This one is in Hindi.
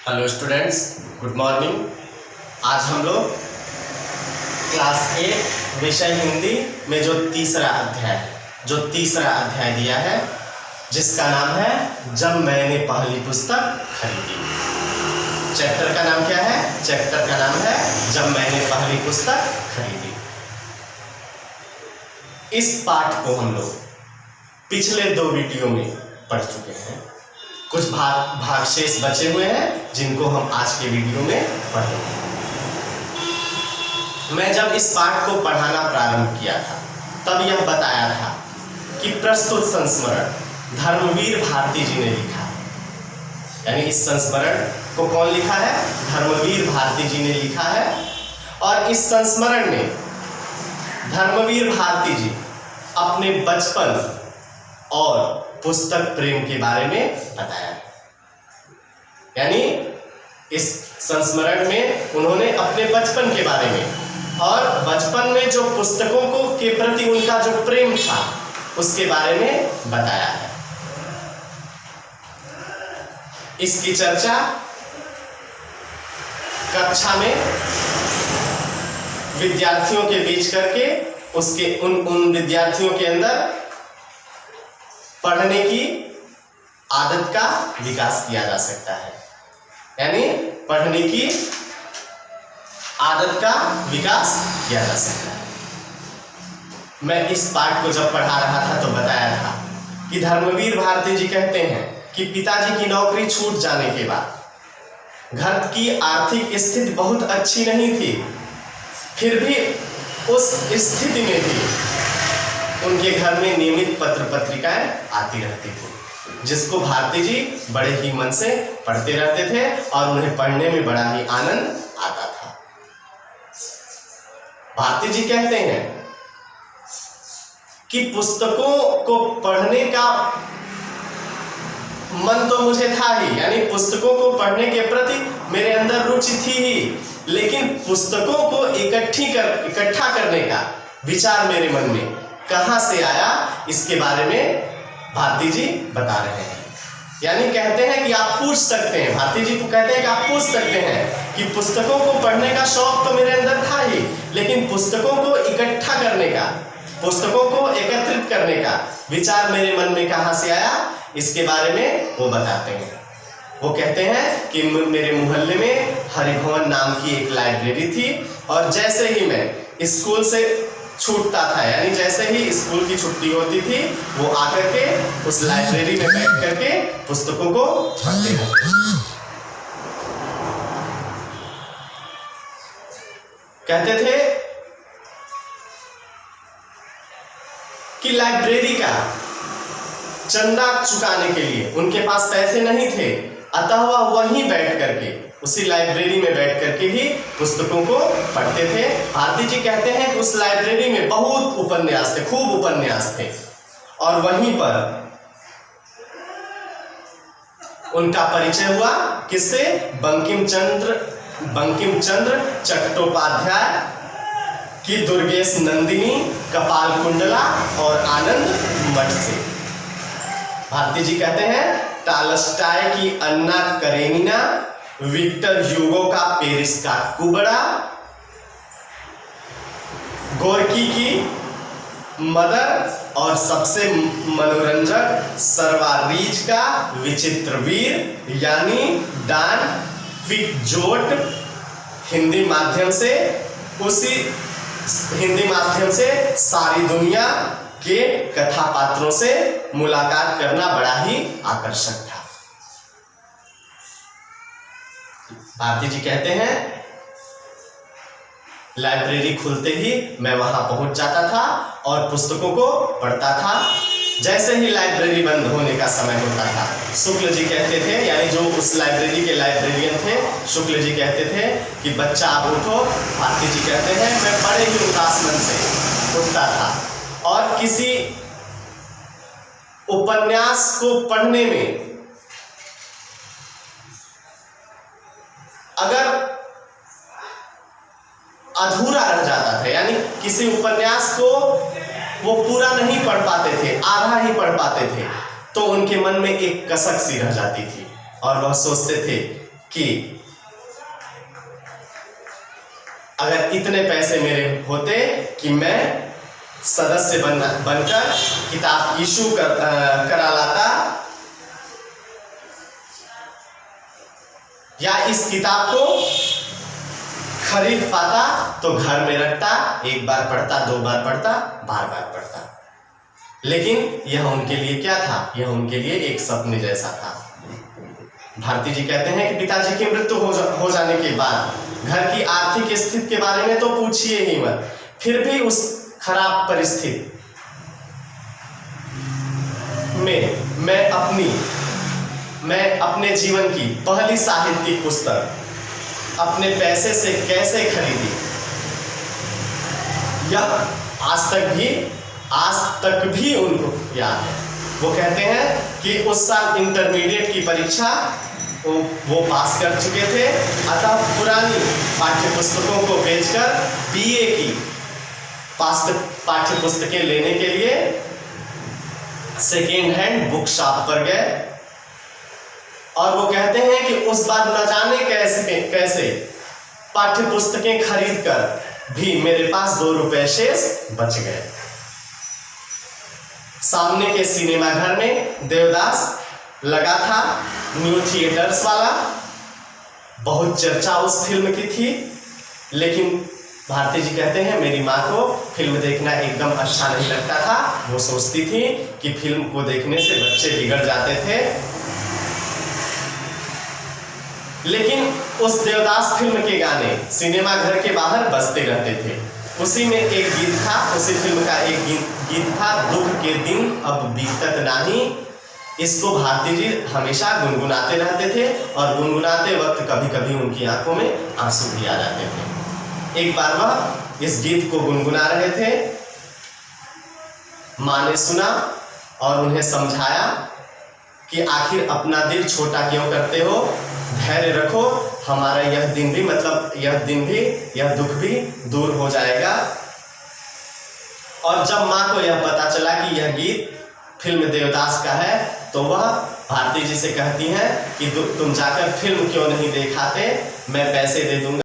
Hello students, good morning. आज हम लोग क्लास 8 विषय हिंदी में जो तीसरा अध्याय दिया है, जिसका नाम है जब मैंने पहली पुस्तक खरीदी। चैप्टर का नाम क्या है? चैप्टर का नाम है जब मैंने पहली पुस्तक खरीदी। इस पाठ को हम लोग पिछले 2 वीडियो में पढ़ चुके हैं। कुछ भाग शेष बचे हुए हैं जिनको हम आज के वीडियो में पढ़ेंगे। मैं जब इस पाठ को पढ़ाना प्रारंभ किया था तब यह बताया था कि प्रस्तुत संस्मरण धर्मवीर भारती जी ने लिखा है। यानी इस संस्मरण को कौन लिखा है? धर्मवीर भारती जी ने लिखा है। और इस संस्मरण में धर्मवीर भारती जी अपने बचपन और पुस्तक प्रेम के बारे में बताया। यानी इस संस्मरण में उन्होंने अपने बचपन के बारे में और बचपन में जो पुस्तकों को के प्रति उनका जो प्रेम था उसके बारे में बताया है। इसकी चर्चा कक्षा में विद्यार्थियों के बीच करके उसके उन विद्यार्थियों के अंदर पढ़ने की आदत का विकास किया जा सकता है। यानी पढ़ने की आदत का विकास किया जा सकता है। मैं इस पाठ को जब पढ़ा रहा था तो बताया था कि धर्मवीर भारती जी कहते हैं कि पिताजी की नौकरी छूट जाने के बाद घर की आर्थिक स्थिति बहुत अच्छी नहीं थी, फिर भी उस स्थिति में भी उनके घर में नियमित पत्र पत्रिकाएं आती रहती थी, जिसको भारती जी बड़े ही मन से पढ़ते रहते थे और उन्हें पढ़ने में बड़ा ही आनंद आता था। भारती जी कहते हैं कि पुस्तकों को पढ़ने का मन तो मुझे था ही, यानी पुस्तकों को पढ़ने के प्रति मेरे अंदर रुचि थी ही, लेकिन पुस्तकों को इकट्ठा करने का विचार मेरे मन में कहां से आया, इसके बारे में भारती जी बता रहे हैं। यानी कहते हैं कि आप पूछ सकते हैं, भारती जी को कहते हैं कि आप पूछ सकते हैं कि पुस्तकों को पढ़ने का शौक तो मेरे अंदर था ही, लेकिन पुस्तकों को इकट्ठा करने का, पुस्तकों को एकत्रित करने का विचार मेरे मन में कहां से आया, इसके बारे में वो बताते हैं। वो कहते हैं कि मेरे मोहल्ले में हरिभवन नाम की एक लाइब्रेरी थी और जैसे ही मैं स्कूल से छूटता था, यानी जैसे ही स्कूल की छुट्टी होती थी, वो आकर के उस लाइब्रेरी में बैठ करके पुस्तकों को पढ़ते रहते। कहते थे कि लाइब्रेरी का चंदा चुकाने के लिए उनके पास पैसे नहीं थे, अतः वह वहीं बैठ करके उसी लाइब्रेरी में बैठ करके ही पुस्तकों को पढ़ते थे। भारती जी कहते हैं कि उस लाइब्रेरी में बहुत उपन्यास थे, खूब उपन्यास थे, और वहीं पर उनका परिचय हुआ किससे? बंकिम चंद्र चट्टोपाध्याय की दुर्गेश नंदिनी, कपाल कुंडला और आनंद मठ से। भारती जी कहते हैं टालस्टाय की अन्ना करेनिना, विक्टर ह्यूगो का पेरिस का कुबड़ा, गोर्की की मदर और सबसे मनोरंजक सर्वारीज का विचित्रवीर यानी डॉन क्विक्जोट, हिंदी माध्यम से सारी दुनिया के कथा पात्रों से मुलाकात करना बड़ा ही आकर्षक था। भारती जी कहते हैं लाइब्रेरी खुलते ही मैं वहां पहुंच जाता था और पुस्तकों को पढ़ता था। जैसे ही लाइब्रेरी बंद होने का समय होता था, शुक्ल जी कहते थे, यानी जो उस लाइब्रेरी के लाइब्रेरियन थे, शुक्ल जी कहते थे कि बच्चा आप उठो। भारती जी कहते हैं मैं बड़े ही उदास मन से उठता था और किसी उपन्यास को पढ़ने में अगर अधूरा रह जाता था, यानी किसी उपन्यास को वो पूरा नहीं पढ़ पाते थे, आधा ही पढ़ पाते थे, तो उनके मन में एक कसक सी रह जाती थी और वह सोचते थे कि अगर इतने पैसे मेरे होते कि मैं सदस्य बनकर किताब इशू करा लाता या इस किताब को खरीद पाता तो घर में रखता, एक बार पढ़ता, दो बार पढ़ता, बार बार पढ़ता। लेकिन यह उनके लिए क्या था? यह उनके लिए एक सपने जैसा था। भारती जी कहते हैं कि पिताजी की मृत्यु हो जाने के बाद घर की आर्थिक स्थिति के बारे में तो पूछिए ही मत, फिर भी उस खराब परिस्थिति में मैं अपने जीवन की पहली साहित्यिक पुस्तक अपने पैसे से कैसे खरीदी, यह आज तक भी उनको याद है। वो कहते हैं कि उस साल इंटरमीडिएट की परीक्षा वो पास कर चुके थे, अतः पुरानी पाठ्य पुस्तकों को बेचकर बीए की पाठ्य पुस्तकें लेने के लिए सेकेंड हैंड बुक शॉप पर गए और वो कहते हैं कि उस बार न जाने कैसे पाठ्य पुस्तकें खरीदकर भी मेरे पास 2 रुपए शेष बच गए। सामने के सिनेमा घर में देवदास लगा था, न्यू थिएटर्स वाला, बहुत चर्चा उस फिल्म की थी। लेकिन भारती जी कहते हैं मेरी माँ को फिल्म देखना एकदम अच्छा नहीं लगता था। वो सोचती थी कि फिल्म को देखने से बच्चे बिगड़ जाते थे। लेकिन उस देवदास फिल्म के गाने सिनेमा घर के बाहर बजते रहते थे। उसी में एक गीत था, उसी फिल्म का एक गीत था, दुख के दिन अब बीतत नाही। इसको भारती जी हमेशा गुनगुनाते रहते थे और गुनगुनाते वक्त कभी कभी उनकी आंखों में आंसू भी आ जाते थे। एक बार वह इस गीत को गुनगुना रहे थे, माँ ने सुना और उन्हें समझाया कि आखिर अपना दिल छोटा क्यों करते हो, धैर्य रखो, हमारा यह दिन भी यह दुख भी दूर हो जाएगा। और जब माँ को यह पता चला कि यह गीत फिल्म देवदास का है तो वह भारती जी से कहती हैं कि तुम जाकर फिल्म क्यों नहीं दिखाते, मैं पैसे दे दूंगा।